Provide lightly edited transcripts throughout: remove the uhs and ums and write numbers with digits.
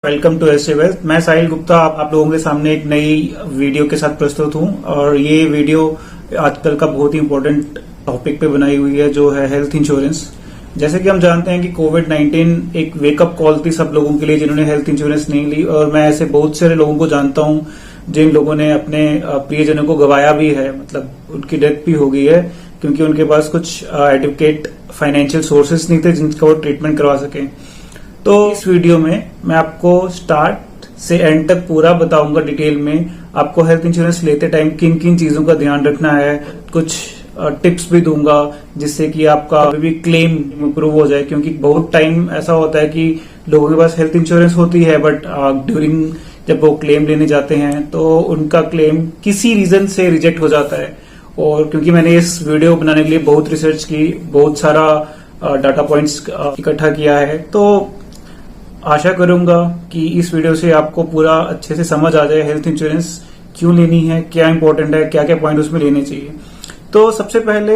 Welcome to S A wealth. मैं साहिल गुप्ता आप लोगों के सामने एक नई वीडियो के साथ प्रस्तुत हूं और ये वीडियो आजकल का बहुत ही इम्पोर्टेंट टॉपिक पे बनाई हुई है जो है हेल्थ इंश्योरेंस। जैसे कि हम जानते हैं कि कोविड-19 एक वेकअप कॉल थी सब लोगों के लिए जिन्होंने हेल्थ इंश्योरेंस नहीं ली, और मैं ऐसे बहुत सारे लोगों को जानता हूं जिन लोगों ने अपने प्रियजनों को गंवाया भी है, मतलब उनकी डेथ भी हो गई है क्योंकि उनके पास कुछ एडुकेट फाइनेंशियल सोर्सेस नहीं थे जिनका वो ट्रीटमेंट करवा सकें। तो इस वीडियो में मैं आपको स्टार्ट से एंड तक पूरा बताऊंगा डिटेल में आपको हेल्थ इंश्योरेंस लेते टाइम किन किन चीजों का ध्यान रखना है। कुछ टिप्स भी दूंगा जिससे कि आपका अभी भी क्लेम इम्प्रूव हो जाए, क्योंकि बहुत टाइम ऐसा होता है कि लोगों के पास हेल्थ इंश्योरेंस होती है बट ड्यूरिंग जब वो क्लेम लेने जाते हैं तो उनका क्लेम किसी रीजन से रिजेक्ट हो जाता है। और क्योंकि मैंने इस वीडियो बनाने के लिए बहुत रिसर्च की, बहुत सारा डाटा पॉइंट्स इकट्ठा किया है, तो आशा करूंगा कि इस वीडियो से आपको पूरा अच्छे से समझ आ जाए हेल्थ इंश्योरेंस क्यों लेनी है, क्या इंपॉर्टेंट है, क्या क्या पॉइंट उसमें लेने चाहिए। तो सबसे पहले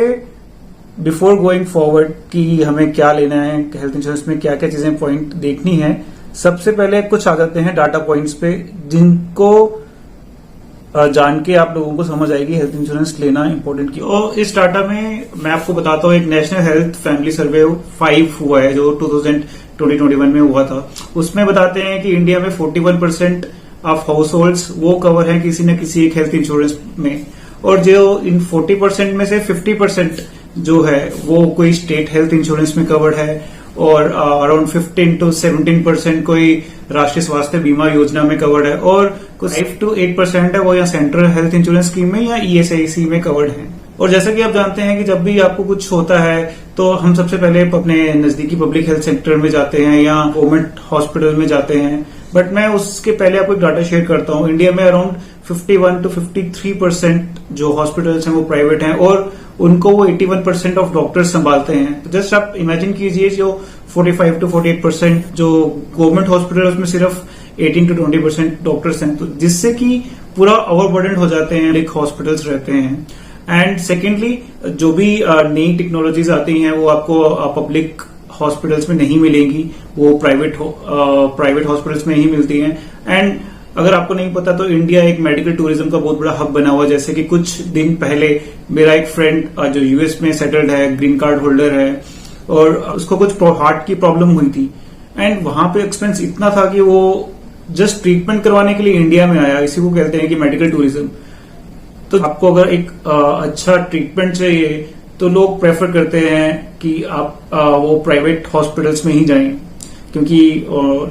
बिफोर गोइंग फॉरवर्ड कि हमें क्या लेना है हेल्थ इंश्योरेंस में, क्या क्या चीजें पॉइंट देखनी है, सबसे पहले कुछ आ जाते हैं डाटा पॉइंट्स पे जिनको जान के आप लोगों को समझ आएगी हेल्थ इंश्योरेंस लेना इंपॉर्टेंट क्यों। और इस डाटा में मैं आपको बताता हूँ एक नेशनल हेल्थ फैमिली सर्वे 5 हुआ है जो 2021 में हुआ था। उसमें बताते हैं कि इंडिया में 41% ऑफ हाउस होल्ड्स वो कवर है किसी न किसी एक हेल्थ इंश्योरेंस में, और जो इन 40% में से 50% जो है वो कोई स्टेट हेल्थ इंश्योरेंस में कवर्ड है, और अराउंड 15 to 17% कोई राष्ट्रीय स्वास्थ्य बीमा योजना में कवर्ड है, और कुछ 5 to 8% है वो या सेंट्रल हेल्थ इंश्योरेंस स्कीम में या ईएसआईसी में कवर्ड है। और जैसा कि आप जानते हैं कि जब भी आपको कुछ होता है तो हम सबसे पहले अपने नजदीकी पब्लिक हेल्थ सेक्टर में जाते हैं या गवर्नमेंट हॉस्पिटल में जाते हैं, बट मैं उसके पहले आपको एक डाटा शेयर करता हूं। इंडिया में अराउंड 51 to 53% जो हॉस्पिटल्स हैं वो प्राइवेट हैं, और उनको वो 81% ऑफ डॉक्टर्स संभालते हैं। तो जस्ट आप इमेजिन कीजिए जो 45 to 48% जो गवर्नमेंट हॉस्पिटल उसमें सिर्फ 18 to 20% डॉक्टर्स हैं, तो जिससे कि पूरा ओवरबर्डन हो जाते हैं एक हॉस्पिटल्स रहते हैं। एंड सेकेंडली जो भी नई टेक्नोलॉजीज आती हैं वो आपको पब्लिक हॉस्पिटल्स में नहीं मिलेंगी, वो प्राइवेट हॉस्पिटल्स में ही मिलती हैं। एंड अगर आपको नहीं पता तो इंडिया एक मेडिकल टूरिज्म का बहुत बड़ा हब बना हुआ है। जैसे कि कुछ दिन पहले मेरा एक फ्रेंड जो यूएस में सेटल्ड है, ग्रीन कार्ड होल्डर है, और उसको कुछ हार्ट की प्रॉब्लम हुई थी, एंड वहां पे एक्सपेंस इतना था कि वो जस्ट ट्रीटमेंट करवाने के लिए इंडिया में आया। इसी को कहते हैं कि मेडिकल टूरिज्म। तो आपको अगर एक अच्छा ट्रीटमेंट चाहिए तो लोग प्रेफर करते हैं कि आप वो प्राइवेट हॉस्पिटल्स में ही जाएं, क्योंकि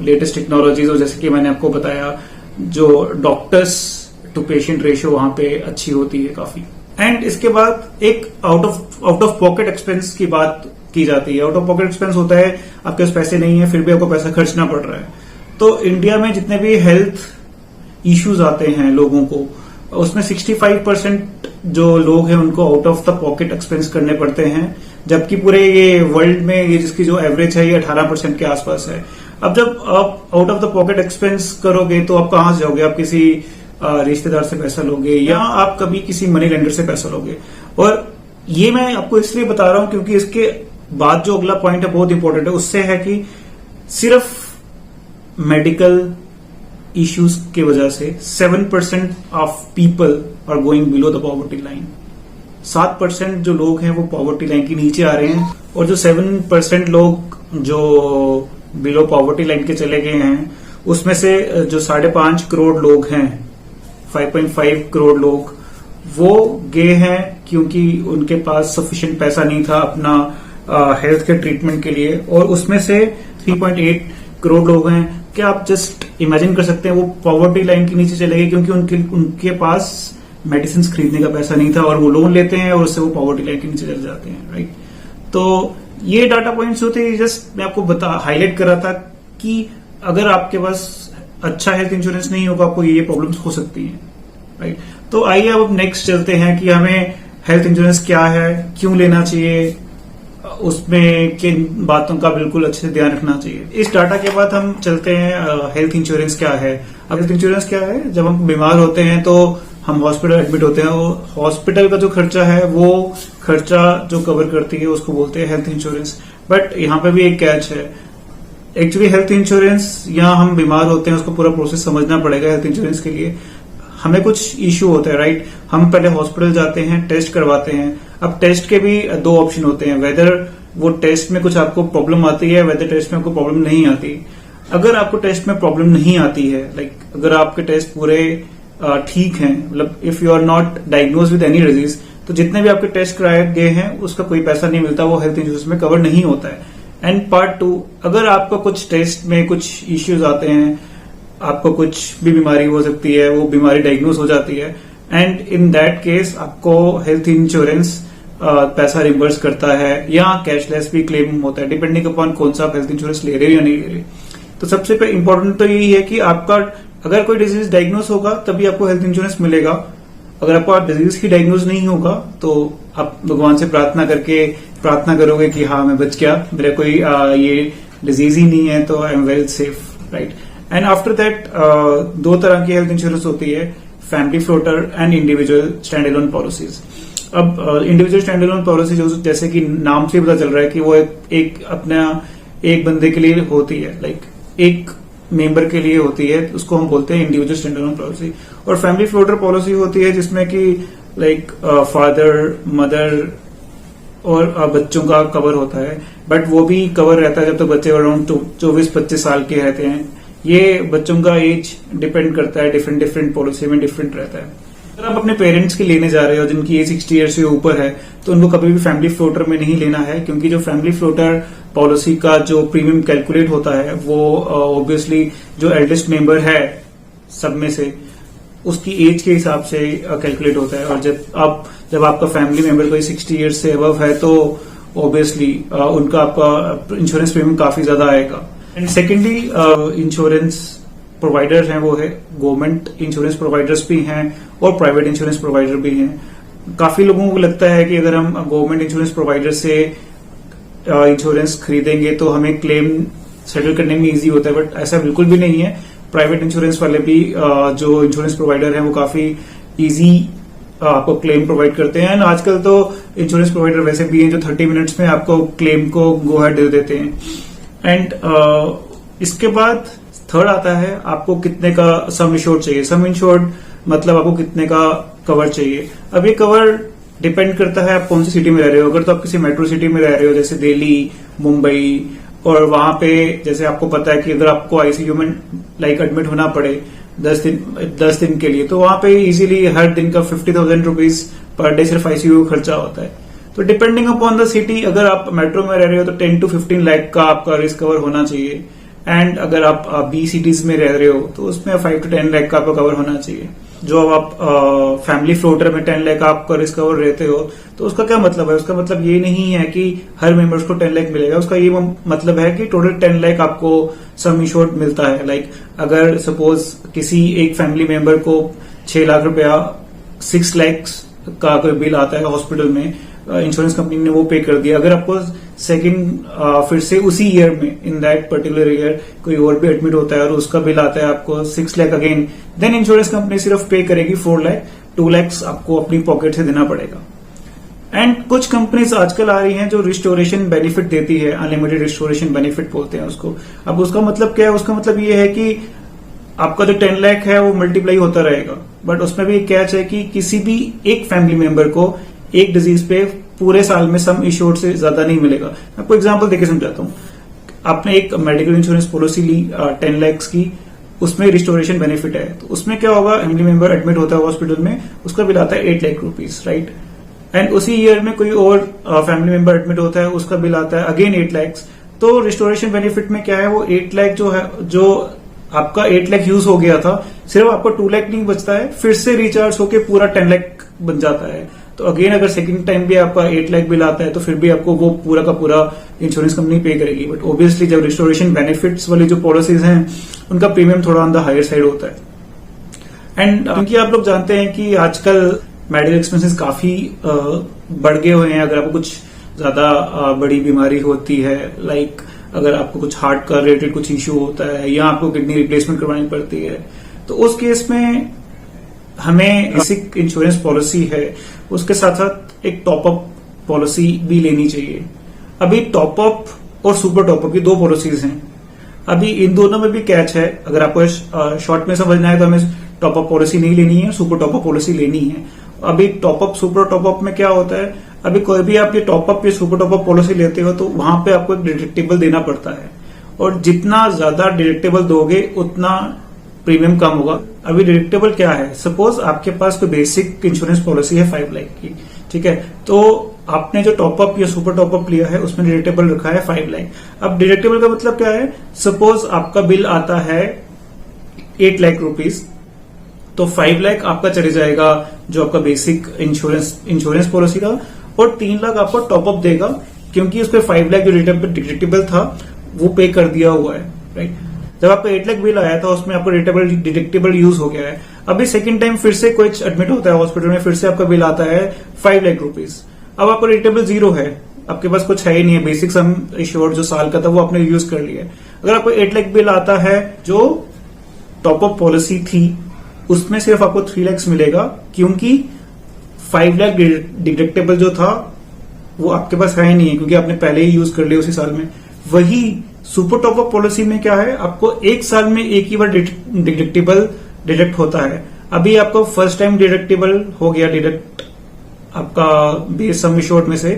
लेटेस्ट टेक्नोलॉजीज, और जैसे कि मैंने आपको बताया जो डॉक्टर्स टू पेशेंट रेशियो वहां पे अच्छी होती है काफी। एंड इसके बाद एक आउट ऑफ पॉकेट एक्सपेंस की बात की जाती है। आउट ऑफ पॉकेट एक्सपेंस होता है आपके पास पैसे नहीं है फिर भी आपको पैसा खर्चना पड़ रहा है। तो इंडिया में जितने भी हेल्थ इश्यूज आते हैं लोगों को, उसमें 65% जो लोग हैं उनको out of the pocket expense करने पड़ते हैं, जबकि पूरे ये वर्ल्ड में ये जिसकी जो एवरेज है ये 18% के आसपास है। अब जब आप out of the pocket expense करोगे तो आप कहां से जाओगे? आप किसी रिश्तेदार से पैसा लोगे या आप कभी किसी मनी लेंडर से पैसा लोगे। और ये मैं आपको इसलिए बता रहा हूं क्योंकि इसके बाद जो अगला पॉइंट है बहुत इंपॉर्टेंट है। उससे है कि सिर्फ मेडिकल इश्यूज की वजह से 7% of people are going below the poverty line. 7% जो लोग हैं वो पॉवर्टी लाइन के नीचे आ रहे हैं, और जो 7% लोग जो बिलो पॉवर्टी लाइन के चले गए हैं उसमें से जो 5.5 करोड़ लोग हैं, 5.5 करोड़ लोग वो गए हैं क्योंकि उनके पास सफिशिएंट पैसा नहीं था अपना हेल्थ केयर ट्रीटमेंट के लिए, और उसमें से 3.8 करोड़ लोग हैं। क्या आप जस्ट इमेजिन कर सकते हैं वो पॉवर्टी लाइन के नीचे चले गए क्योंकि उनके पास मेडिसिन खरीदने का पैसा नहीं था, और वो लोन लेते हैं और उससे वो पॉवर्टी लाइन के नीचे चले जाते हैं, राइट। तो ये डाटा पॉइंट्स होते हैं, जस्ट मैं आपको हाईलाइट कर रहा था कि अगर आपके पास अच्छा हेल्थ इंश्योरेंस नहीं होगा आपको ये प्रॉब्लम्स हो सकती हैं, राइट। तो आइए अब नेक्स्ट चलते हैं कि हमें हेल्थ इंश्योरेंस क्या है, क्यों लेना चाहिए, उसमें किन बातों का बिल्कुल अच्छे से ध्यान रखना चाहिए। इस डाटा के बाद हम चलते हैं हेल्थ इंश्योरेंस क्या है। अब हेल्थ इंश्योरेंस क्या है? जब हम बीमार होते हैं तो हम हॉस्पिटल एडमिट होते हैं, और हॉस्पिटल का जो खर्चा है वो खर्चा जो कवर करती है उसको बोलते हैं हेल्थ इंश्योरेंस। बट यहाँ पे भी एक कैच है, एक्चुअली हेल्थ इंश्योरेंस, यहाँ हम बीमार होते हैं, उसको पूरा प्रोसेस समझना पड़ेगा। हेल्थ इंश्योरेंस के लिए हमें कुछ इश्यू होता है, राइट। हम पहले हॉस्पिटल जाते हैं, टेस्ट करवाते हैं। अब टेस्ट के भी दो ऑप्शन होते हैं, वेदर वो टेस्ट में कुछ आपको प्रॉब्लम आती है, वेदर टेस्ट में आपको प्रॉब्लम नहीं आती। अगर आपको टेस्ट में प्रॉब्लम नहीं आती है, लाइक अगर आपके टेस्ट पूरे ठीक हैं, मतलब if you are not diagnose with any disease, तो जितने भी आपके टेस्ट कराए गए हैं उसका कोई पैसा नहीं मिलता, वो हेल्थ इंश्योरेंस में कवर नहीं होता है। एंड पार्ट 2, अगर आपका कुछ टेस्ट में कुछ इश्यूज आते हैं, आपको कुछ भी बीमारी हो सकती है, वो बीमारी डायग्नोज हो जाती है, एंड इन दैट केस आपको हेल्थ इंश्योरेंस पैसा रिम्बर्स करता है, या कैशलेस भी क्लेम होता है, डिपेंडिंग अपॉन कौन सा आप हेल्थ इंश्योरेंस ले रहे हो या नहीं ले रहे। तो सबसे इंपॉर्टेंट तो यही है कि आपका अगर कोई डिजीज डायग्नोज होगा तभी आपको हेल्थ इंश्योरेंस मिलेगा। अगर आपको डिजीज ही डायग्नोज नहीं होगा तो आप भगवान से प्रार्थना करोगे कि हाँ मैं बच गया, मेरा कोई ये डिजीज ही नहीं है, तो I am well safe, right. And after that दो तरह की हेल्थ इंश्योरेंस होती है, family floater and individual stand alone policies. अब इंडिविजुअल स्टैंड एलोन पॉलिसी जैसे कि नाम से पता चल रहा है कि वो एक बंदे के लिए होती है, लाइक एक मेंबर के लिए होती है, उसको हम बोलते हैं इंडिविजुअल स्टैंड एलोन पॉलिसी। और फैमिली फ्लोटर पॉलिसी होती है जिसमें कि लाइक फादर, मदर और बच्चों का कवर होता है, बट वो भी कवर रहता है जब तक बच्चे अराउंड 24-25 साल के रहते हैं। ये बच्चों का एज डिपेंड करता है, डिफरेंट पॉलिसी में डिफरेंट रहता है। अगर आप अपने पेरेंट्स की लेने जा रहे हो जिनकी एज 60 ईयर से ऊपर है, तो उनको कभी भी फैमिली फ्लोटर में नहीं लेना है, क्योंकि जो फैमिली फ्लोटर पॉलिसी का जो प्रीमियम कैलकुलेट होता है वो ऑब्वियसली जो एल्डेस्ट मेंबर है सब में से उसकी एज के हिसाब से कैलकुलेट होता है। और जब आपका फैमिली मेंबर कोई 60 ईयर से अबव है तो ऑब्वियसली उनका आपका इंश्योरेंस प्रीमियम काफी ज्यादा आएगा। एंड सेकेंडली इंश्योरेंस प्रोवाइडर हैं, वो है गवर्नमेंट इंश्योरेंस प्रोवाइडर्स भी हैं और प्राइवेट इंश्योरेंस प्रोवाइडर भी हैं। काफी लोगों को लगता है कि अगर हम गवर्नमेंट इंश्योरेंस प्रोवाइडर से इंश्योरेंस खरीदेंगे तो हमें क्लेम सेटल करने में इजी होता है, बट ऐसा बिल्कुल भी नहीं है। प्राइवेट इंश्योरेंस वाले भी जो इंश्योरेंस प्रोवाइडर हैं वो काफी इजी आपको क्लेम प्रोवाइड करते हैं। एंड आजकल तो इंश्योरेंस प्रोवाइडर वैसे भी हैं जो 30 मिनट्स में आपको क्लेम को गो अहेड दे देते हैं। एंड इसके बाद थर्ड आता है आपको कितने का सम इंश्योर्ड चाहिए। सम इंश्योर्ड मतलब आपको कितने का कवर चाहिए। अब ये कवर डिपेंड करता है आप कौन सी सिटी में रह रहे हो। अगर तो आप किसी मेट्रो सिटी में रह रहे हो जैसे दिल्ली, मुंबई, और वहां पे जैसे आपको पता है कि अगर आपको आईसीयू में लाइक एडमिट होना पड़े 10 दिन के लिए, तो वहां पे इजीली हर दिन का 50,000 रुपीज पर डे सिर्फ आईसीयू खर्चा होता है। तो डिपेंडिंग अपॉन द सिटी, अगर आप मेट्रो में रह रहे हो तो 10 to 15 लाख का आपका रिस्क कवर होना चाहिए। एंड अगर आप बी सिटीज में रह रहे हो तो उसमें 5 to 10 लाख का आपका कवर होना चाहिए। जो अब आप फैमिली फ्लोटर में 10 लाख आपका रिस्क कवर रहते हो, तो उसका क्या मतलब है? उसका मतलब ये नहीं है कि हर मेंबर्स को 10 लाख मिलेगा। उसका ये मतलब है कि टोटल 10 लाख आपको सम इंश्योर्ड मिलता है। लाइक अगर सपोज किसी एक फैमिली मेंबर को 6 लाख रुपया 6 लाख का कोई बिल आता है हॉस्पिटल में, इंश्योरेंस कंपनी ने वो पे कर दिया। अगर आपको सेकंड फिर से उसी ईयर में इन दैट पर्टिकुलर ईयर कोई और भी एडमिट होता है और उसका बिल आता है आपको 6 lakh again, then insurance company सिर्फ पे करेगी 4 लाख, 2 लाख आपको अपनी पॉकेट से देना पड़ेगा। एंड कुछ कंपनीज आजकल आ रही हैं जो रिस्टोरेशन बेनिफिट देती है, अनलिमिटेड रिस्टोरेशन बेनिफिट बोलते हैं उसको। अब उसका मतलब क्या है? उसका मतलब ये है कि आपका जो 10 लाख है वो मल्टीप्लाई होता रहेगा, बट उसमें भी कैच है कि किसी भी एक फैमिली मेंबर को एक डिजीज पे पूरे साल में सम इंश्योर्ड से ज्यादा नहीं मिलेगा। मैं आपको एग्जांपल देके समझाता हूँ। आपने एक मेडिकल इंश्योरेंस पॉलिसी ली 10 लाख की, उसमें रिस्टोरेशन बेनिफिट है, तो उसमें क्या होगा? फैमिली मेंबर एडमिट होता है हॉस्पिटल में, उसका बिल आता है 8 लाख रुपीज, राइट। एंड उसी ईयर में कोई और फैमिली मेंबर एडमिट होता है, उसका बिल आता है अगेन 8 लाख। तो रिस्टोरेशन बेनिफिट में क्या है? वो 8 लाख जो है, जो आपका 8 लाख यूज हो गया था, सिर्फ आपको 2 लाख नहीं बचता है, फिर से रिचार्ज होके पूरा 10 लाख बन जाता है। तो अगेन अगर सेकंड टाइम भी आपका 8 लाख बिल आता है तो फिर भी आपको वो पूरा का पूरा इंश्योरेंस कंपनी पे करेगी। बट ऑब्वियसली जब रिस्टोरेशन बेनिफिट्स वाली जो पॉलिसीज हैं उनका प्रीमियम थोड़ा ऑन द हायर साइड होता है। एंड क्योंकि आप लोग जानते हैं कि आजकल मेडिकल एक्सपेंसेस काफी बढ़ गए हुए हैं। अगर आपको कुछ ज्यादा बड़ी बीमारी होती है, लाइक अगर आपको कुछ हार्ट का रिलेटेड कुछ इश्यू होता है या आपको किडनी रिप्लेसमेंट करवानी पड़ती है, तो उस केस में हमें बेसिक इंश्योरेंस पॉलिसी है, उसके साथ साथ एक टॉपअप पॉलिसी भी लेनी चाहिए। अभी टॉपअप और सुपर टॉपअप की 2 पॉलिसीज हैं। अभी इन दोनों में भी कैच है। अगर आपको शॉर्ट में समझना है तो हमें टॉप अप पॉलिसी नहीं लेनी है, सुपर टॉप अप पॉलिसी लेनी है। अभी top up super top up में क्या होता है, अभी कोई भी आप ये टॉप अप या सुपर टॉप अप पॉलिसी लेते हो तो वहां पे आपको एक डिडक्टिबल देना पड़ता है, और जितना ज्यादा डिडक्टिबल दोगे उतना प्रीमियम कम होगा। अभी डिडक्टिबल क्या है, सपोज आपके पास कोई बेसिक इंश्योरेंस पॉलिसी है 5 लाख की, ठीक है, तो आपने जो टॉप अप या सुपर टॉप अप लिया है उसमें डिडक्टिबल रखा है 5 लाख। अब डिडक्टिबल का मतलब क्या है, सपोज आपका बिल आता है 8 लाख रुपीज, तो 5 लाख आपका चले जाएगा जो आपका बेसिक इंश्योरेंस पॉलिसी था, और 3 लाख आपको टॉप अप देगा क्योंकि उसपे 5 लाख जो डिडक्टिबल था वो पे कर दिया हुआ है, राइट। जब आपका 8 लाख बिल आया था उसमें आपको डिडक्टिबल यूज हो गया है। अभी सेकंड टाइम फिर से कोई एडमिट होता है हॉस्पिटल में, फिर से आपका बिल आता है 5 लाख रुपीज। अब आपका डिडक्टिबल 0 है, आपके पास कुछ है ही नहीं है, बेसिक सम एश्योर्ड जो साल का था वो आपने यूज कर लिया है। अगर आपको 8 लाख बिल आता है जो टॉप अप पॉलिसी थी उसमें सिर्फ आपको 3 लाख मिलेगा, क्योंकि 5 लाख डिडक्टिबल जो था वो आपके पास है ही नहीं है, क्योंकि आपने पहले ही यूज कर लिया उसी साल में। वही सुपर टॉप अप पॉलिसी में क्या है, आपको एक साल में एक ही बार डिडक्टिबल डिडक्ट होता है। अभी आपको फर्स्ट टाइम डिडक्टिबल हो गया डिडक्ट आपका बेस सम एश्योर्ड में से,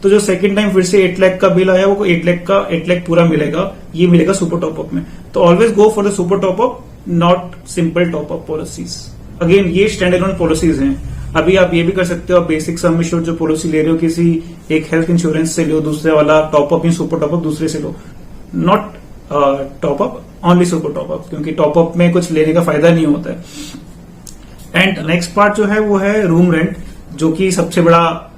तो जो सेकंड टाइम फिर से 8 लाख का बिल आया वो 8 लाख पूरा मिलेगा, ये मिलेगा सुपर टॉप अप में। तो always go for the super top up, not simple top up policies. Again ये स्टैंड अलोन पॉलिसीज हैं। अभी आप ये भी कर सकते हो, आप बेसिक सम एश्योर्ड जो पॉलिसी ले रहे हो किसी एक हेल्थ इंश्योरेंस से लो, दूसरे वाला टॉप अप या सुपर टॉप अप दूसरे से लो, not top up, only super top up, क्योंकि टॉप अप में कुछ लेने का फायदा नहीं होता है। एंड नेक्स्ट पार्ट जो है वो है रूम रेंट, जो कि सबसे बड़ा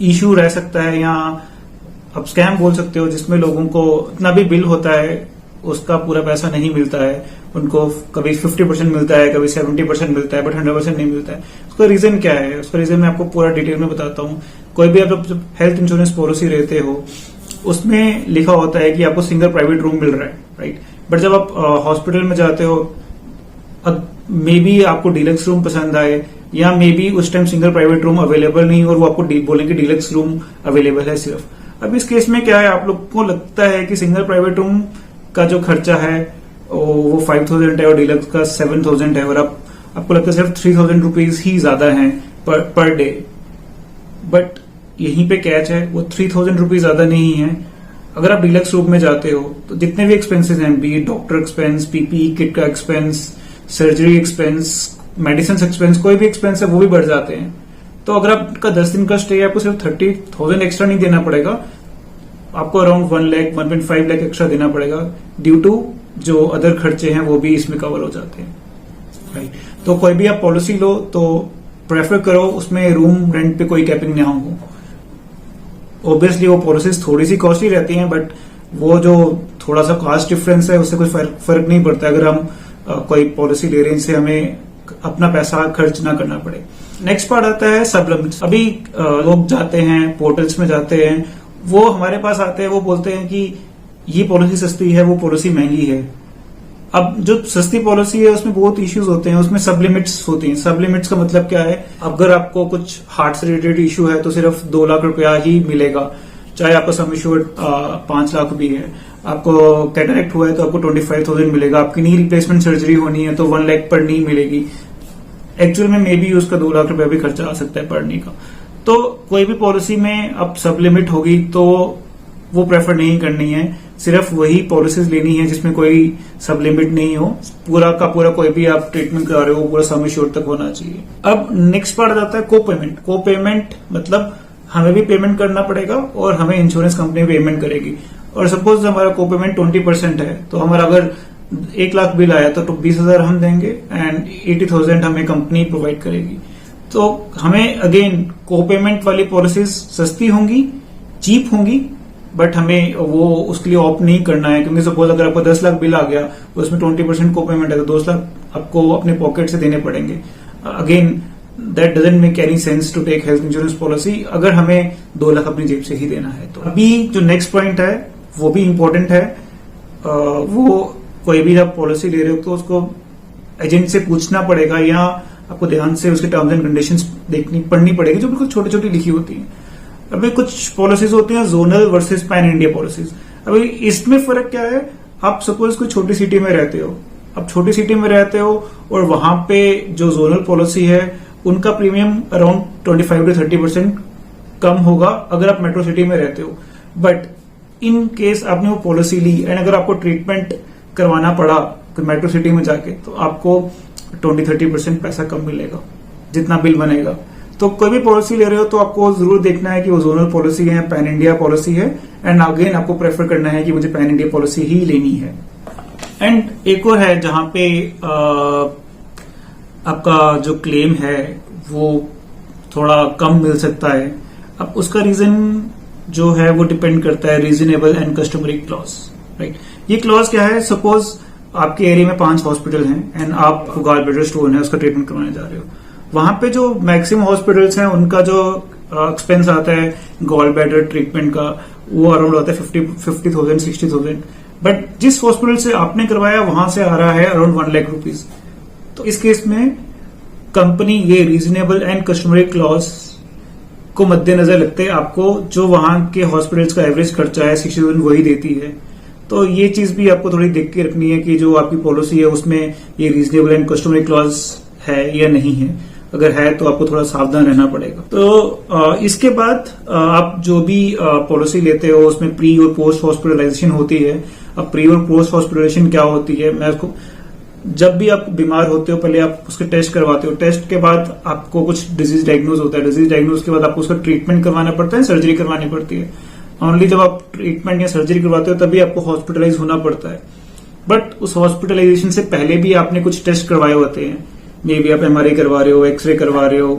इश्यू रह सकता है, या आप स्कैम बोल सकते हो, जिसमें लोगों को इतना भी बिल होता है उसका पूरा पैसा नहीं मिलता है उनको। कभी 50% मिलता है, कभी 70% मिलता है, बट 100% नहीं मिलता है। उसका रीजन क्या है, उसका रीजन मैं आपको पूरा डिटेल में बताता हूँ। कोई भी आप जब हेल्थ इंश्योरेंस पॉलिसी लेते हो उसमें लिखा होता है कि आपको सिंगल प्राइवेट रूम मिल रहा है, राइट। बट जब आप हॉस्पिटल में जाते हो, मे बी आपको डीलक्स रूम पसंद आए, या मे बी उस time single private room available नहीं और वो आपको बोलेंगे डीलक्स रूम अवेलेबल है सिर्फ। अब इस केस में क्या है, आप लोग को लगता है कि सिंगल प्राइवेट रूम का जो खर्चा है वो 5000 है और डीलक्स का 7000 है, और आपको लगता है सिर्फ 3000 रुपीज ही ज्यादा है पर डे। बट यहीं पे कैच है, वो 3000 रुपीज ज्यादा नहीं है। अगर आप डीलक्स रूम में जाते हो तो जितने भी एक्सपेंसेस हैं, be doctor expense, PPE kit का expense, surgery expense, medicine expense, कोई भी एक्सपेंस है वो भी बढ़ जाते हैं। तो अगर आपका 10 दिन का स्टे है, आपको सिर्फ 30,000 एक्स्ट्रा नहीं देना पड़ेगा, आपको अराउंड 1 लाख 1.5 लाख एक्स्ट्रा देना पड़ेगा, ड्यू टू जो अदर खर्चे हैं वो भी इसमें कवर हो जाते हैं, राइट। तो कोई भी आप पॉलिसी लो तो प्रेफर करो उसमें रूम रेंट पे कोई कैपिंग ना हो। ऑब्वियसली वो पॉलिसीज थोड़ी सी कॉस्टली रहती हैं, बट वो जो थोड़ा सा कॉस्ट डिफरेंस है उससे कोई फर्क नहीं पड़ता अगर हम कोई पॉलिसी ले रहे हैं, इससे हमें अपना पैसा खर्च ना करना पड़े। नेक्स्ट पार्ट आता है सब लिमिट्स। अभी लोग जाते हैं पोर्टल्स में जाते हैं, वो हमारे पास आते हैं, वो बोलते हैं कि ये पॉलिसी सस्ती है, वो पॉलिसी महंगी है। अब जो सस्ती पॉलिसी है उसमें बहुत इश्यूज होते हैं, उसमें सब लिमिट्स होती हैं। सब लिमिट्स का मतलब क्या है, अगर आपको कुछ हार्ट से रिलेटेड इश्यू है तो सिर्फ 2 लाख रुपया ही मिलेगा, चाहे आपका सम एश्योर्ड 5 लाख भी है। आपको कैटरेक्ट हुआ है तो आपको 25,000 मिलेगा। आपकी नी रिप्लेसमेंट सर्जरी होनी है तो 1 लाख पर नी मिलेगी। एक्चुअल में मे बी उसका 2 लाख रुपया भी खर्चा आ सकता है पढ़ने का। तो कोई भी पॉलिसी में अब सब लिमिट होगी तो वो प्रेफर नहीं करनी है, सिर्फ वही पॉलिसीज लेनी है जिसमें कोई सब लिमिट नहीं हो। पूरा का पूरा कोई भी आप ट्रीटमेंट करा रहे हो पूरा सम एश्योर्ड तक होना चाहिए। अब नेक्स्ट पार्ट आता है को पेमेंट। को पेमेंट मतलब हमें भी पेमेंट करना पड़ेगा और हमें इंश्योरेंस कंपनी पेमेंट करेगी। और सपोज हमारा को पेमेंट 20% है, तो हमारा अगर 1 लाख बिल आया तो 20,000 हम देंगे एंड 80,000 हमें कंपनी प्रोवाइड करेगी। तो हमें अगेन को पेमेंट वाली पॉलिसीज सस्ती होंगी, चीप होंगी, बट हमें वो उसके लिए ऑप्ट नहीं करना है, क्योंकि सपोज अगर आपको 10 लाख बिल आ गया तो उसमें 20% को पेमेंट है तो 2 लाख आपको अपने पॉकेट से देने पड़ेंगे। Again that doesn't make any sense to take health insurance policy अगर हमें 2 लाख अपनी जेब से ही देना है। तो अभी जो नेक्स्ट पॉइंट है वो भी इम्पोर्टेंट है। वो कोई भी आप पॉलिसी ले रहे हो तो उसको एजेंट से पूछना पड़ेगा, या आपको ध्यान से उसके टर्म्स एंड कंडीशंस पढ़नी पड़ेगी, जो बिल्कुल छोटी छोटी लिखी होती हैं। अभी कुछ पॉलिसीज होती हैं zonal versus pan India policies. अभी इसमें फर्क क्या है, आप सपोज कोई छोटी सिटी में रहते हो, अब छोटी सिटी में रहते हो और वहां पे जो जोनल पॉलिसी है उनका प्रीमियम अराउंड 25 to 30% कम होगा अगर आप मेट्रो सिटी में रहते हो। बट इन केस आपने वो पॉलिसी ली एंड अगर आपको ट्रीटमेंट करवाना पड़ा मेट्रो सिटी में जाके, तो आपको 20-30% पैसा कम मिलेगा जितना बिल बनेगा। तो कोई भी पॉलिसी ले रहे हो तो आपको जरूर देखना है कि वो जोनल पॉलिसी है, पैन इंडिया पॉलिसी है, एंड अगेन आपको प्रेफर करना है कि मुझे पैन इंडिया पॉलिसी ही लेनी है। एंड एक और है जहां पे आपका जो क्लेम है वो थोड़ा कम मिल सकता है। अब उसका रीजन जो है वो डिपेंड करता है reasonable and customary clause, right. ये क्लॉज क्या है, सपोज आपके एरिया में 5 हॉस्पिटल हैं एंड आप गॉल ब्लैडर स्टोन है उसका ट्रीटमेंट करवाने जा रहे हो। वहां पे जो मैक्सिमम हॉस्पिटल्स हैं उनका जो एक्सपेंस आता है गॉल ब्लैडर ट्रीटमेंट का वो अराउंड आता है 50,000 60,000। बट जिस हॉस्पिटल से आपने करवाया वहां से आ रहा है अराउंड 1 लाख रुपीज। तो इस केस में कंपनी ये रीजनेबल एंड कस्टमरी क्लॉज को मद्देनजर रखते आपको जो वहां के हॉस्पिटल्स का एवरेज खर्चा है 60,000 वही देती है। तो ये चीज भी आपको थोड़ी देख के रखनी है कि जो आपकी पॉलिसी है उसमें ये रीजनेबल एंड कस्टमरी क्लॉज है या नहीं है। अगर है तो आपको थोड़ा सावधान रहना पड़ेगा। तो इसके बाद आप जो भी पॉलिसी लेते हो उसमें प्री और पोस्ट हॉस्पिटलाइजेशन होती है। अब प्री और पोस्ट हॉस्पिटलाइजेशन क्या होती है, मैं उसको जब भी आप बीमार होते हो पहले आप उसके टेस्ट करवाते हो, टेस्ट के बाद आपको कुछ डिजीज डायग्नोज होता है, डिजीज डायग्नोज के बाद आपको उसका ट्रीटमेंट करवाना पड़ता है, सर्जरी करवानी पड़ती है। ओनली जब आप ट्रीटमेंट या सर्जरी करवाते हो तभी आपको हॉस्पिटलाइज होना पड़ता है। बट उस हॉस्पिटलाइजेशन से पहले भी आपने कुछ टेस्ट करवाए होते हैं, मे बी आप MRI करवा रहे हो, एक्सरे करवा रहे हो,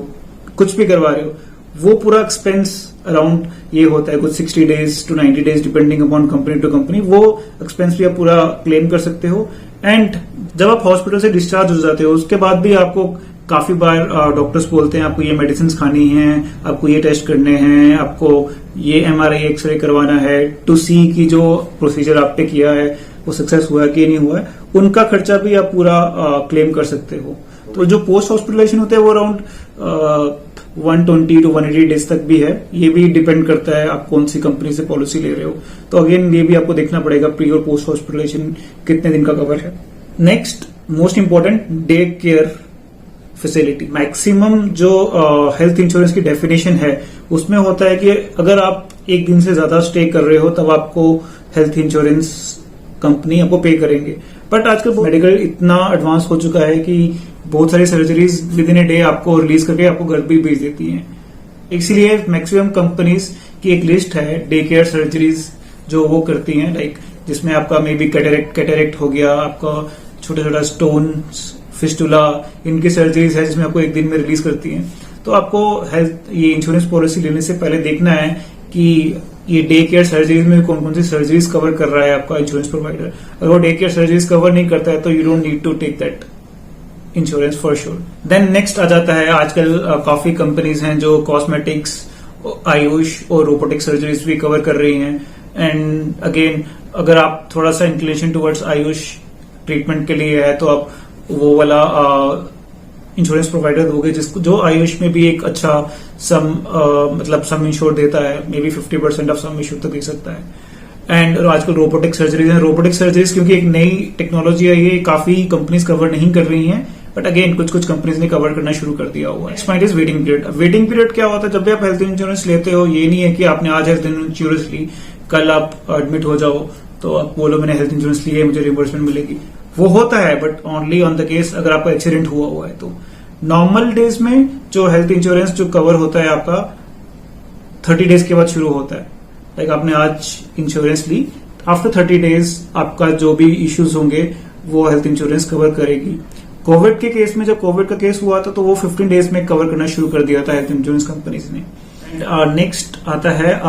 कुछ भी करवा रहे हो, वो पूरा एक्सपेंस अराउंड ये होता है कुछ 60 days to 90 days depending upon company to company. वो एक्सपेंस भी आप पूरा क्लेम कर सकते हो। एंड जब आप हॉस्पिटल से डिस्चार्ज हो जाते हो उसके बाद भी आपको काफी बार डॉक्टर्स बोलते हैं आपको ये मेडिसिन खानी है, आपको ये टेस्ट करने हैं, आपको ये MRI एक्सरे करवाना है टू सी कि जो प्रोसीजर आप पे किया है वो सक्सेस हुआ है कि नहीं हुआ है। उनका खर्चा भी आप पूरा क्लेम कर सकते हो। तो जो पोस्ट हॉस्पिटलाइजेशन होता है वो अराउंड 120 to 180 डेज तक भी है। ये भी डिपेंड करता है आप कौन सी कंपनी से पॉलिसी ले रहे हो। तो अगेन ये भी आपको देखना पड़ेगा प्री और पोस्ट हॉस्पिटलाइजेशन कितने दिन का कवर है। Next most important, day care facility. Maximum जो हेल्थ इंश्योरेंस की डेफिनेशन है उसमें होता है कि अगर आप एक दिन से ज्यादा स्टे कर रहे हो तब आपको हेल्थ इंश्योरेंस कंपनी आपको पे करेंगे। बट आजकल मेडिकल इतना एडवांस हो चुका है कि बहुत सारी surgeries with in a day आपको रिलीज करके आपको घर भी भेज देती हैं। इसलिए मैक्सिमम कंपनीज की एक लिस्ट है डे केयर सर्जरीज जो वो करती हैं, लाइक जिसमें आपका मे बी कैटेरेक्ट हो गया, आपका छोटा छोटा स्टोन, फिस्टुला, इनकी सर्जरीज है जिसमें आपको एक दिन में रिलीज करती हैं। तो आपको हेल्थ ये इंश्योरेंस पॉलिसी लेने से पहले देखना है कि ये डे केयर सर्जरीज में कौन कौन सी सर्जरीज कवर कर रहा है आपका इंश्योरेंस प्रोवाइडर। अगर वो डे केयर सर्जरीज कवर नहीं करता है तो you don't need to take that insurance for sure. Then next आ जाता है आजकल काफी कंपनीज हैं जो कॉस्मेटिक्स, आयुष और रोबोटिक सर्जरीज भी कवर कर रही हैं। एंड अगेन अगर आप थोड़ा सा इंक्लिनेशन टुवर्ड्स आयुष ट्रीटमेंट के लिए है तो आप वो वाला इंश्योरेंस प्रोवाइडर दोगे जिसको जो आयुष में भी एक अच्छा सम इंश्योर देता है, maybe 50% of sum insure तो दे सकता है। एंड आजकल रोबोटिक सर्जरीज है। रोबोटिक सर्जरीज क्योंकि एक नई टेक्नोलॉजी है, ये काफी कंपनीज कवर नहीं कर रही हैं, बट अगेन कुछ कंपनीज ने कवर करना शुरू कर दिया हुआ है। Next point is waiting period. Waiting period क्या होता है, जब भी आप हेल्थ इंश्योरेंस लेते हो ये नहीं है कि आपने आज हेल्थ इंश्योरेंस ली कल आप एडमिट हो जाओ तो आप बोलो मैंने हेल्थ इंश्योरेंस लिया है मुझे रिइंबर्समेंट मिलेगी। वो होता है but only on the case अगर आपका एक्सीडेंट हुआ है। तो नॉर्मल डेज में जो हेल्थ इंश्योरेंस जो कवर होता है आपका 30 डेज के बाद शुरू होता है। लाइक आपने आज इंश्योरेंस ली, आफ्टर 30 डेज आपका जो भी इश्यूज होंगे वो हेल्थ इंश्योरेंस कवर करेगी। कोविड के केस में जब कोविड का केस हुआ था तो वो 15 डेज में कवर करना शुरू कर दिया था हेल्थ इंश्योरेंस कंपनीज ने। नेक्स्ट आता है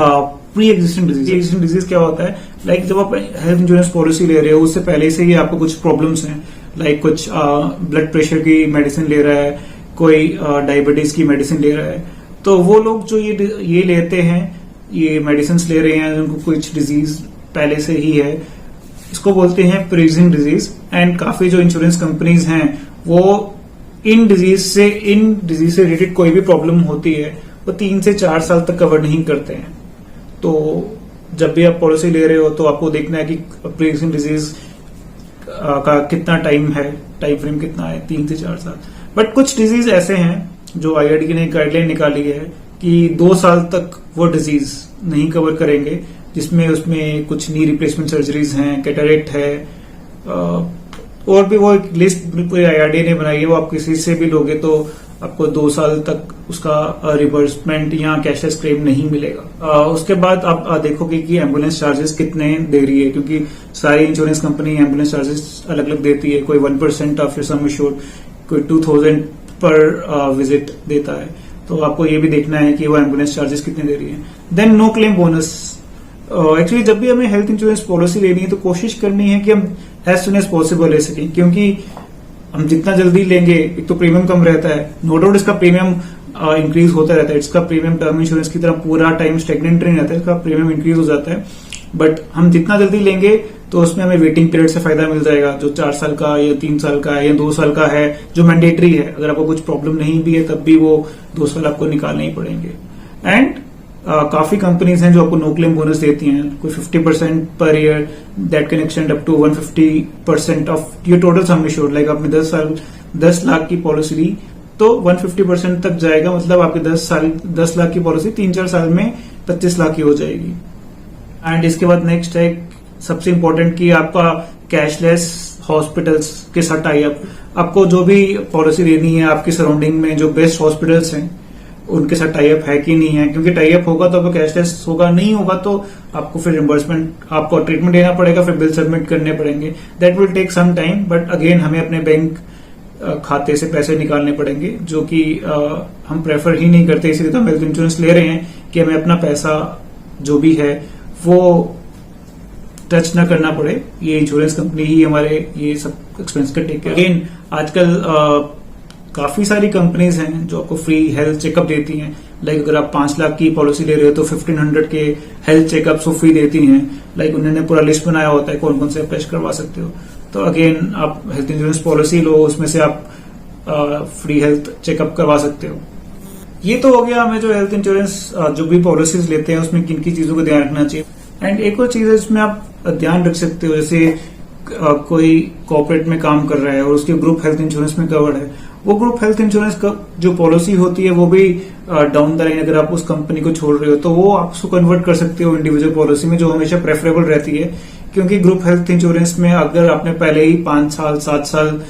pre existing disease. Existing disease क्या होता है, लाइक जब आप हेल्थ इंश्योरेंस पॉलिसी ले रहे हो उससे पहले से ही आपको कुछ प्रॉब्लम्स हैं, लाइक कुछ ब्लड प्रेशर की मेडिसिन ले रहा है, कोई डायबिटीज की मेडिसिन ले रहा है। तो वो लोग जो ये लेते हैं, ये मेडिसिन ले रहे हैं उनको कुछ डिजीज पहले से ही है, इसको बोलते हैं प्री एग्जिस्टिंग डिजीज। एंड काफी जो इंश्योरेंस कंपनीज हैं वो इन डिजीज से रिलेटेड कोई भी प्रॉब्लम होती है वो 3 से 4 साल तक कवर नहीं करते हैं। तो जब भी आप पॉलिसी ले रहे हो तो आपको देखना है कि प्री एक्जिस्टिंग डिजीज का कितना टाइम फ्रेम कितना है, 3 से 4 साल। बट कुछ डिजीज ऐसे हैं जो IRD ने गाइडलाइन निकाली है कि 2 साल तक वो डिजीज नहीं कवर करेंगे, जिसमें उसमें कुछ नी रिप्लेसमेंट सर्जरीज हैं, कैटरेक्ट है, और भी वो एक लिस्ट पूरी IRD ने बनाई है। वो आप किसी से भी लोगे तो आपको 2 साल तक उसका रिवर्समेंट या कैशलेस क्लेम नहीं मिलेगा। उसके बाद आप देखोगे कि एम्बुलेंस चार्जेस कितने दे रही है, क्योंकि सारी इंश्योरेंस कंपनी एम्बुलेंस चार्जेस अलग अलग देती है। कोई 1% ऑफ योर सम एश्योर्ड, कोई 2000 पर विजिट देता है। तो आपको ये भी देखना है कि वो एम्बुलेंस चार्जेस कितने दे रही है। Then no claim bonus. Actually जब भी हमें हेल्थ इंश्योरेंस पॉलिसी लेनी है तो कोशिश करनी है कि हम एज सुन एज पॉसिबल ले सकें, क्योंकि हम जितना जल्दी लेंगे एक तो प्रीमियम कम रहता है, नो डाउट इसका प्रीमियम इंक्रीज होता रहता है। इसका प्रीमियम टर्म इंश्योरेंस की तरह पूरा टाइम स्टेगनेंट नहीं रहता है, इसका प्रीमियम इंक्रीज हो जाता है। बट हम जितना जल्दी लेंगे तो उसमें हमें वेटिंग पीरियड से फायदा मिल जाएगा, जो 4 साल का या 3 साल का है या 2 साल का है, जो मैंडेटरी है। अगर आपको कुछ प्रॉब्लम नहीं भी है तब भी वो 2 साल आपको निकालने ही पड़ेंगे। एंड काफी कंपनीज हैं जो आपको नो क्लेम बोनस देती हैं, कोई 50% पर year that can extend up to 150% of your total sum assured. Like आपने 10 लाख की पॉलिसी ली तो 150% तक जाएगा, मतलब आपके 10 लाख की पॉलिसी 3-4 साल में 25 लाख की हो जाएगी। एंड इसके बाद नेक्स्ट है सबसे इंपॉर्टेंट कि आपका कैशलेस हॉस्पिटल्स के साथ टाई अप। आपको जो भी पॉलिसी लेनी है आपकी सराउंडिंग में जो बेस्ट हॉस्पिटल्स हैं उनके साथ टाई अप है कि नहीं है, क्योंकि टाई अप होगा तो आपको कैशलेस होगा, नहीं होगा तो आपको फिर रिम्बर्समेंट, आपको ट्रीटमेंट देना पड़ेगा, फिर बिल सबमिट करने पड़ेंगे। That will take some time, but again हमें अपने बैंक खाते से पैसे निकालने पड़ेंगे, जो कि हम प्रेफर ही नहीं करते। इसलिए तो हम हेल्थ इंश्योरेंस ले रहे हैं कि हमें अपना पैसा जो भी है वो टच ना करना पड़े, ये इंश्योरेंस कंपनी ही हमारे ये सब एक्सपेंस का टेक केयर। अगेन आजकल काफी सारी कंपनीज हैं जो आपको फ्री हेल्थ चेकअप देती हैं। लाइक अगर आप 5 लाख की पॉलिसी ले रहे हो तो 1500 के हेल्थ चेकअप्स वो फ्री देती हैं। लाइक उन्होंने पूरा लिस्ट बनाया होता है कौन कौन से टेस्ट करवा सकते हो। तो अगेन आप हेल्थ इंश्योरेंस पॉलिसी लो, उसमें से आप फ्री हेल्थ चेकअप करवा सकते हो। ये तो हो गया हमें जो हेल्थ इंश्योरेंस जो भी पॉलिसीज लेते हैं उसमें किन की चीजों का ध्यान रखना चाहिए। एंड एक और चीज है जिसमें आप ध्यान रख सकते हो, जैसे कोई कॉर्पोरेट में काम कर रहा है और उसके ग्रुप हेल्थ इंश्योरेंस में कवर्ड है, वो ग्रुप हेल्थ इंश्योरेंस का जो पॉलिसी होती है वो भी डाउन द लाइन अगर आप उस कंपनी को छोड़ रहे हो तो वो आप उसको कन्वर्ट कर सकते हो इंडिविजुअल पॉलिसी में, जो हमेशा प्रेफरेबल रहती है। क्योंकि ग्रुप हेल्थ इंश्योरेंस में अगर आपने पहले ही 5 साल 7 साल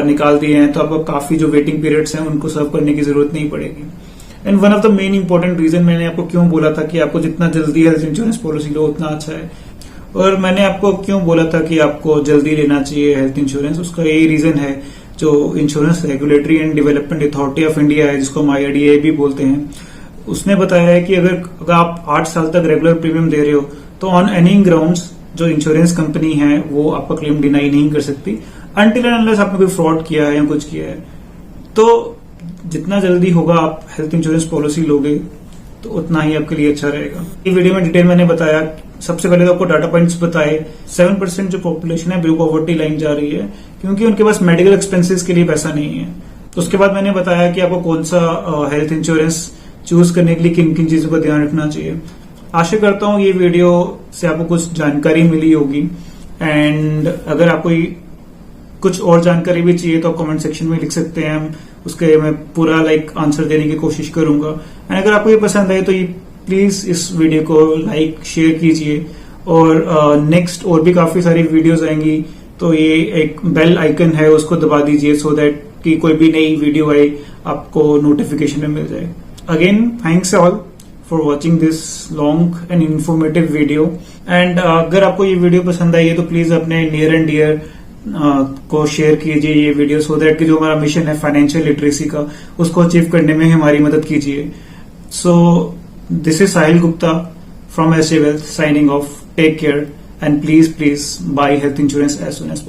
निकाल दिए हैं तो आपको काफी जो वेटिंग पीरियड्स हैं उनको सर्व करने की जरूरत नहीं पड़ेगी। And one of the main important reason मैंने आपको क्यों बोला था कि आपको जितना जल्दी हेल्थ इंश्योरेंस पॉलिसी लो उतना अच्छा है, और मैंने आपको क्यों बोला था कि आपको जल्दी लेना चाहिए हेल्थ इंश्योरेंस, उसका यही रीजन है जो insurance regulatory and development authority of India है, जिसको हम IRDAI भी बोलते हैं, उसने बताया है कि अगर आप 8 साल तक रेगुलर प्रीमियम दे रहे हो तो ऑन एनी ग्राउंड्स जो इंश्योरेंस कंपनी है वो आपका क्लेम डिनाई नहीं कर सकती अनटिल एंड अनलेस आपने कोई फ्रॉड किया है या कुछ किया है। तो जितना जल्दी होगा आप हेल्थ इंश्योरेंस पॉलिसी लोगे तो उतना ही आपके लिए अच्छा रहेगा। ये वीडियो में डिटेल मैंने बताया। सबसे पहले तो आपको डाटा पॉइंट्स बताए, 7% जो पॉपुलेशन है बिलो पॉवर्टी लाइन जा रही है क्योंकि उनके पास मेडिकल एक्सपेंसेस के लिए पैसा नहीं है। तो उसके बाद मैंने बताया कि आपको कौन सा हेल्थ इंश्योरेंस चूज करने के लिए किन किन चीजों का ध्यान रखना चाहिए। आशा करता हूं ये वीडियो से आपको कुछ जानकारी मिली होगी। एंड अगर आपको कुछ और जानकारी भी चाहिए तो आप कमेंट सेक्शन में लिख सकते हैं, हम उसके मैं पूरा आंसर देने की कोशिश करूंगा। एंड अगर आपको ये पसंद आए तो ये प्लीज इस वीडियो को लाइक शेयर कीजिए, और नेक्स्ट और भी काफी सारी वीडियोस आएंगी तो ये एक बेल आइकन है उसको दबा दीजिए सो दैट कि कोई भी नई वीडियो आए आपको नोटिफिकेशन में मिल जाए। Again thanks all for watching this long and informative video. And अगर आपको ये वीडियो पसंद आई है तो प्लीज अपने नियर एंड डियर को शेयर कीजिए ये वीडियो, सो दैट कि जो हमारा मिशन है फाइनेंशियल लिटरेसी का उसको अचीव करने में हमारी मदद कीजिए। So this is Sahil Gupta from SJ Wealth signing off. Take care and please buy health insurance as soon as possible.